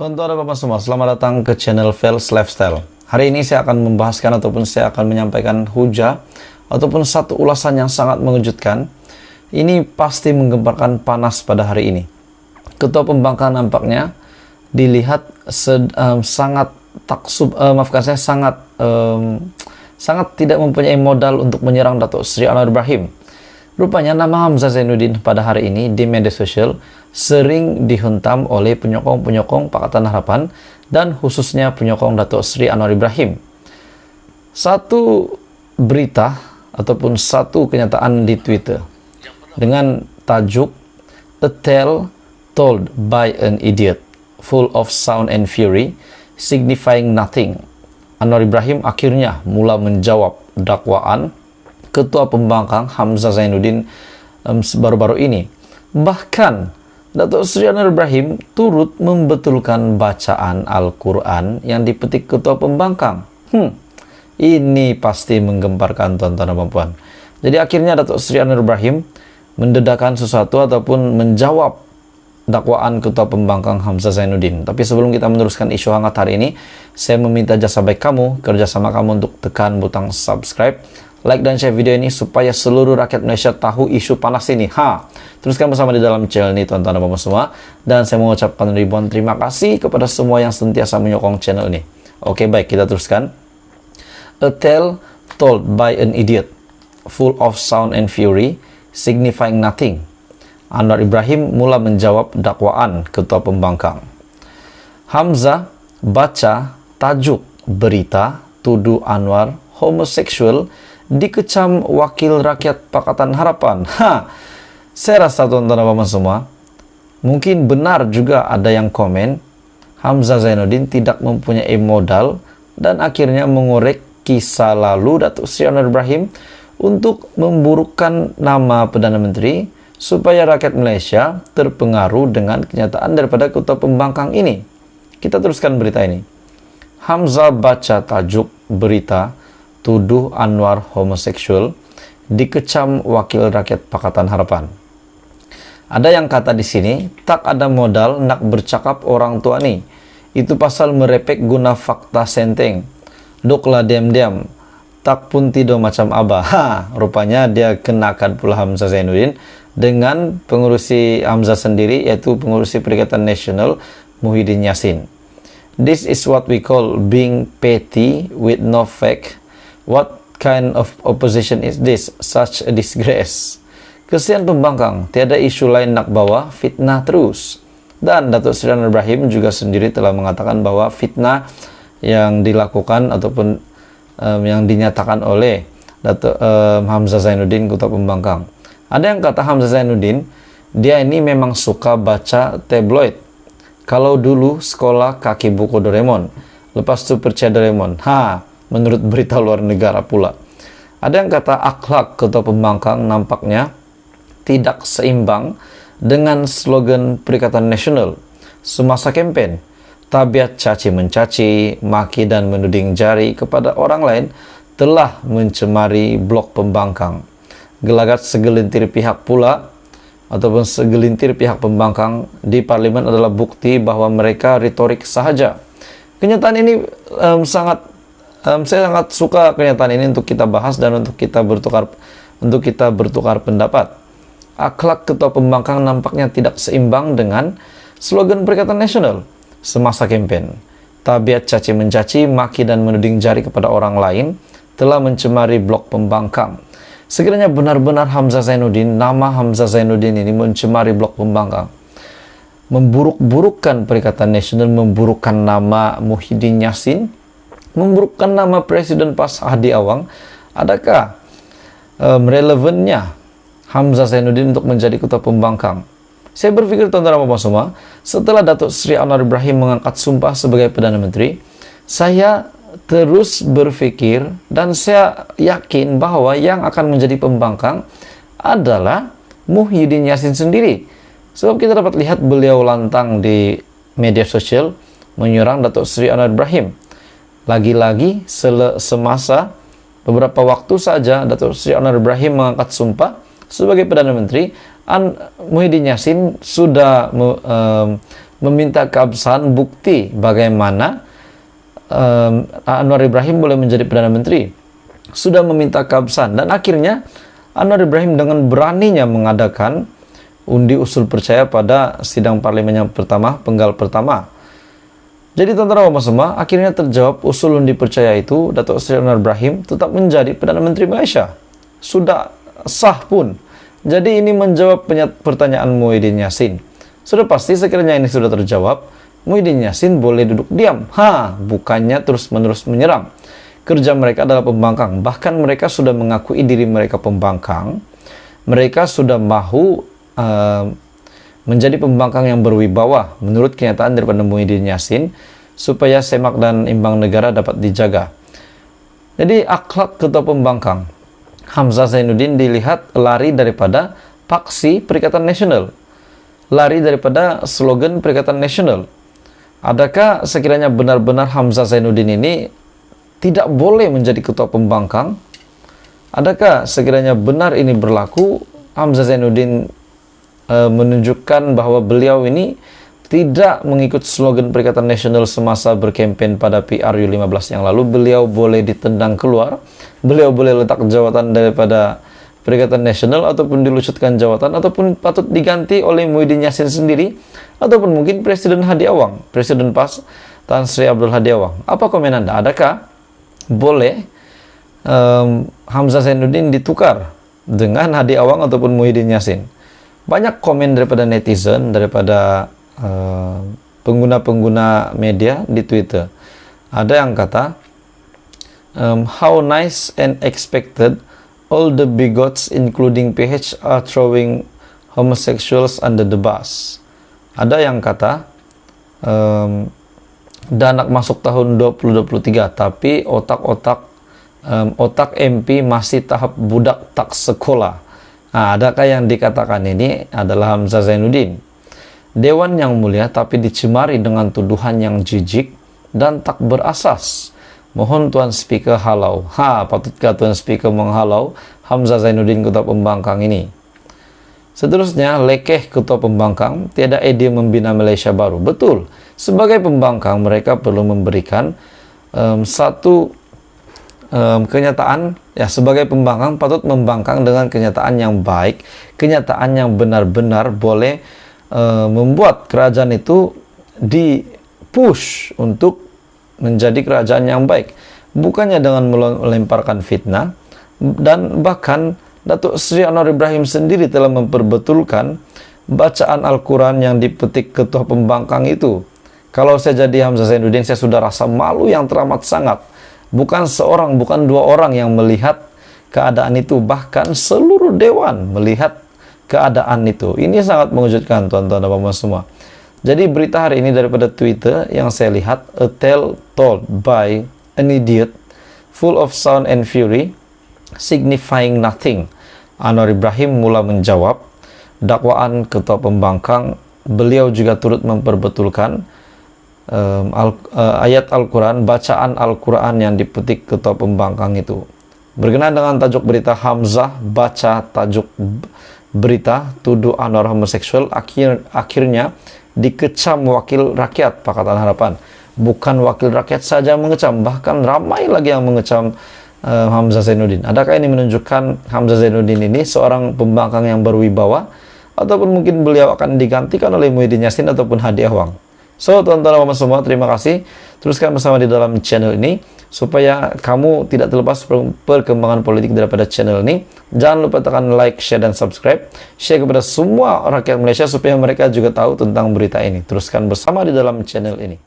Tonton Bapak semua, selamat datang ke channel Fels Lifestyle. Hari ini saya akan membahaskan ataupun saya akan menyampaikan hujah ataupun satu ulasan yang sangat mengejutkan. Ini pasti menggemparkan panas pada hari ini. Ketua pembangkang nampaknya dilihat sangat taksub, sangat tidak mempunyai modal untuk menyerang Datuk Seri Anwar Ibrahim. Rupanya nama Hamzah Zainuddin pada hari ini di media sosial sering dihentam oleh penyokong-penyokong Pakatan Harapan dan khususnya penyokong Datuk Seri Anwar Ibrahim. Satu berita ataupun satu kenyataan di Twitter dengan tajuk "A Tale Told by an Idiot, Full of Sound and Fury, Signifying Nothing." Anwar Ibrahim akhirnya mula menjawab dakwaan Ketua Pembangkang Hamzah Zainuddin baru-baru ini. Bahkan Datuk Seri Anwar Ibrahim turut membetulkan bacaan Al-Quran yang dipetik Ketua Pembangkang. Ini pasti menggemparkan tuan-tuan dan puan. Jadi akhirnya Datuk Seri Anwar Ibrahim mendedahkan sesuatu ataupun menjawab dakwaan Ketua Pembangkang Hamzah Zainuddin. Tapi sebelum kita meneruskan isu hangat hari ini, saya meminta jasa baik kamu, kerjasama kamu untuk tekan butang subscribe, like dan share video ini supaya seluruh rakyat Malaysia tahu isu panas ini. Teruskan bersama di dalam channel ini tuan-tuan dan puan semua. Dan saya mengucapkan ribuan terima kasih kepada semua yang sentiasa menyokong channel ini. Oke, baik, kita teruskan. A tale told by an idiot, full of sound and fury, signifying nothing. Anwar Ibrahim mula menjawab dakwaan Ketua Pembangkang. Hamzah baca tajuk berita tuduh Anwar homoseksual dikecam Wakil Rakyat Pakatan Harapan. Saya rasa tuan-tuan dan puan semua, mungkin benar juga ada yang komen Hamzah Zainuddin tidak mempunyai modal dan akhirnya mengorek kisah lalu Datuk Seri Anwar Ibrahim untuk memburukkan nama Perdana Menteri supaya rakyat Malaysia terpengaruh dengan kenyataan daripada Ketua Pembangkang ini. Kita teruskan berita ini. Hamzah baca tajuk berita tuduh Anwar homoseksual dikecam Wakil Rakyat Pakatan Harapan. Ada yang kata di sini, tak ada modal nak bercakap orang tua ni. Itu pasal merepek guna fakta senteng. Doklah diam-diam, tak pun tidur macam abah. Rupanya dia kenakan pula Hamzah Zainuddin dengan pengurusi Hamzah sendiri, yaitu pengurusi Perikatan Nasional Muhyiddin Yassin. This is what we call being petty with no fact. What kind of opposition is this? Such a disgrace. Kesian Pembangkang, tiada isu lain nak bawa, fitnah terus. Dan Datuk Seri Anwar Ibrahim juga sendiri telah mengatakan bahwa fitnah yang dilakukan ataupun yang dinyatakan oleh Datuk Hamzah Zainuddin Ketua Pembangkang. Ada yang kata Hamzah Zainuddin, dia ini memang suka baca tabloid. Kalau dulu sekolah kaki buku Doraemon, lepas itu percaya Doraemon. Menurut berita luar negara pula. Ada yang kata akhlak Ketua Pembangkang nampaknya tidak seimbang dengan slogan Perikatan Nasional semasa kempen. Tabiat caci mencaci, maki dan menuding jari kepada orang lain telah mencemari blok Pembangkang. Gelagat segelintir pihak pula ataupun segelintir pihak Pembangkang di parlimen adalah bukti bahwa mereka retorik sahaja. Kenyataan ini saya sangat suka kenyataan ini untuk kita bahas dan untuk kita bertukar pendapat. Akhlak Ketua Pembangkang nampaknya tidak seimbang dengan slogan Perikatan Nasional semasa kempen. Tabiat caci mencaci, maki dan menuding jari kepada orang lain telah mencemari blok Pembangkang. Sekiranya benar-benar Hamzah Zainuddin, nama Hamzah Zainuddin ini mencemari blok Pembangkang, memburuk-burukkan Perikatan Nasional, memburukkan nama Muhyiddin Yassin, memburukkan nama Presiden PAS Hadi Awang, adakah relevannya Hamzah Zainuddin untuk menjadi Ketua Pembangkang? Saya berpikir tuan-tuan dan puan semua, setelah Datuk Seri Anwar Ibrahim mengangkat sumpah sebagai Perdana Menteri, saya terus berpikir dan saya yakin bahwa yang akan menjadi pembangkang adalah Muhyiddin Yassin sendiri. Sebab kita dapat lihat beliau lantang di media sosial menyerang Datuk Seri Anwar Ibrahim. Lagi-lagi semasa beberapa waktu saja Datuk Seri Anwar Ibrahim mengangkat sumpah sebagai Perdana Menteri, Muhyiddin Yassin sudah meminta keabsahan bukti bagaimana Anwar Ibrahim boleh menjadi Perdana Menteri. Sudah meminta keabsahan, dan akhirnya Anwar Ibrahim dengan beraninya mengadakan undi usul percaya pada sidang parlemen yang pertama, penggal pertama. Jadi teman-teman semua, akhirnya terjawab usul undi percaya itu, Datuk Seri Anwar Ibrahim tetap menjadi Perdana Menteri Malaysia. Sudah sah pun. Jadi ini menjawab pertanyaan Muhyiddin Yassin. Sudah pasti sekiranya ini sudah terjawab, Muhyiddin Yassin boleh duduk diam. Bukannya terus-menerus menyerang. Kerja mereka adalah pembangkang. Bahkan mereka sudah mengakui diri mereka pembangkang. Mereka sudah mahu menjadi pembangkang yang berwibawa menurut kenyataan daripada Muhyiddin Yassin, supaya semak dan imbang negara dapat dijaga. Jadi akhlak ketua pembangkang Hamzah Zainuddin dilihat lari daripada paksi Perikatan Nasional, lari daripada slogan Perikatan Nasional. Adakah sekiranya benar-benar Hamzah Zainuddin ini tidak boleh menjadi ketua pembangkang? Adakah sekiranya benar ini berlaku, Hamzah Zainuddin menunjukkan bahwa beliau ini tidak mengikut slogan Perikatan Nasional semasa berkempen pada PRU 15 yang lalu? Beliau boleh ditendang keluar, beliau boleh letak jawatan daripada Perikatan Nasional, ataupun dilucutkan jawatan, ataupun patut diganti oleh Muhyiddin Yassin sendiri, ataupun mungkin Presiden Hadi Awang, Presiden PAS Tan Sri Abdul Hadi Awang. Apa komen Anda? Adakah boleh Hamzah Zainuddin ditukar dengan Hadi Awang ataupun Muhyiddin Yassin? Banyak komen daripada netizen, daripada pengguna-pengguna media di Twitter. Ada yang kata, how nice and expected, all the bigots including PH are throwing homosexuals under the bus. Ada yang kata, Danak masuk tahun 2023 tapi otak MP masih tahap budak tak sekolah. Adakah yang dikatakan ini adalah Hamzah Zainuddin? Dewan yang mulia tapi dicemari dengan tuduhan yang jijik dan tak berasas. Mohon Tuan Speaker halau. Patutkah Tuan Speaker menghalau Hamzah Zainuddin, ketua pembangkang ini? Seterusnya, lekeh ketua pembangkang, tiada ide membina Malaysia baru. Betul, sebagai pembangkang mereka perlu memberikan satu kenyataan. Ya, sebagai pembangkang patut membangkang dengan kenyataan yang baik, kenyataan yang benar-benar boleh membuat kerajaan itu di-push untuk menjadi kerajaan yang baik, bukannya dengan melemparkan fitnah. Dan bahkan Datuk Seri Anwar Ibrahim sendiri telah memperbetulkan bacaan Al-Quran yang dipetik ketua pembangkang itu. Kalau saya jadi Hamzah Zainuddin, saya sudah rasa malu yang teramat sangat. Bukan seorang, bukan dua orang yang melihat keadaan itu, bahkan seluruh dewan melihat keadaan itu. Ini sangat mengejutkan tuan-tuan dan puan semua. Jadi berita hari ini daripada Twitter yang saya lihat, a tale told by an idiot, full of sound and fury, signifying nothing. Anwar Ibrahim mula menjawab dakwaan ketua pembangkang. Beliau juga turut memperbetulkan ayat Al-Quran, bacaan Al-Quran yang dipetik ketua pembangkang itu. Berkenaan dengan tajuk berita, Hamzah baca tajuk berita tuduh Anwar homoseksual, akhirnya dikecam wakil rakyat Pakatan Harapan. Bukan wakil rakyat saja mengecam, bahkan ramai lagi yang mengecam Hamzah Zainuddin. Adakah ini menunjukkan Hamzah Zainuddin ini seorang pembangkang yang berwibawa, ataupun mungkin beliau akan digantikan oleh Muhyiddin Yassin ataupun Hadi Awang? So, teman-teman semua, terima kasih. Teruskan bersama di dalam channel ini supaya kamu tidak terlepas perkembangan politik daripada channel ini. Jangan lupa tekan like, share, dan subscribe. Share kepada semua rakyat Malaysia supaya mereka juga tahu tentang berita ini. Teruskan bersama di dalam channel ini.